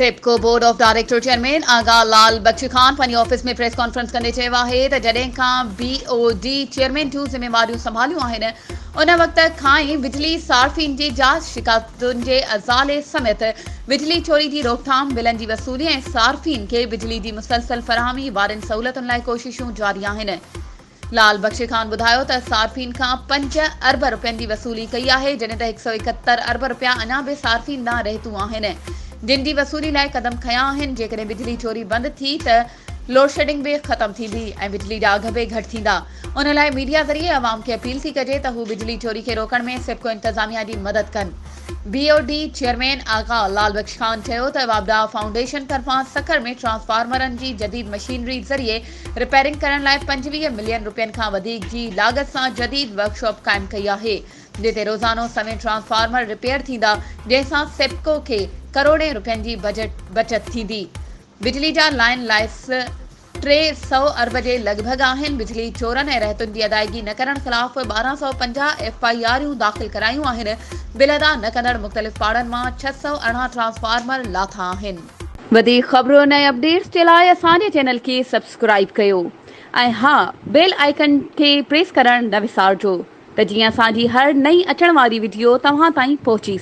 सेप्को board of director chairman आगा लाल बख्शी खान पंहिंजे office में press conference कंदे चयो आहे त जॾहिं खां BOD चेयरमैन जूं ज़िम्मेवारियूं संभालियूं आहिनि उन वक़्त खां ई बिजली सार्फिन जी जांच शिकायतुनि जे अज़ाले समेत बिजली चोरी जी रोकथाम बिलनि जी वसूली ऐं सार्फिन खे बिजली जी मुसलसल फराहमी वारनि सहूलियतुनि लाइ कोशिशूं जारी आहिनि। लाल बख्शी खान ॿुधायो त सार्फिन खां 5 अरब रुपयनि जी वसूली कई आहे जॾहिं त 171 अरब रुपया अञा बि सार्फिन ॾांहुं रहतूं आहिनि जिन जी वसूली लाइ क़दम खयां आहिनि। जेकॾहिं बिजली चोरी बंदि थी त लोड शेडिंग भी ख़त्म थींदी ऐं बिजली जा अघ भी घटि थींदा। उन लाइ मीडिया ज़रिए अवाम खे अपील थी कजे त हू बिजली चोरी खे रोकण में सेप्को इंतज़ामिया जी मदद कनि। BOD चेयरमैन आगा लाल बख्शी खान चयो त वाबदा फाउंडेशन तरफ़ां सखर में ट्रांसफार्मरनि जी जदीद मशीनरी ज़रिए रिपेयरिंग करण लाइ 25 मिलियन रुपयनि खां वधीक जी लागत सां जदीद वर्कशॉप क़ाइमु कई आहे जिते रोज़ानो सवें ट्रांसफार्मर रिपेयर थींदा जंहिंसां सेप्को खे करोड़े रुपयनि जी बचत थींदी। बिजली जा लाइन लाइस 300 अरब जे लॻभॻि आहिनि। बिजली चोरनि ऐं रहतुनि जी अदायगी न करण ख़िलाफ़ 1250 FIRूं दाख़िल करायूं आहिनि। बिल अदा न कंदड़ मुख़्तलिफ़ पाड़नि मां 618 ट्रांसफार्मर लाथा आहिनि। वधीक ख़बरूं ऐं अपडेट्स जे लाइ असांजे चैनल खे सब्सक्राइब कयो ऐं हा बेल आइकन खे प्रेस करणु न विसारिजो त जीअं असांजी हर नई अचण वारी वीडियो तव्हां ताईं पहुची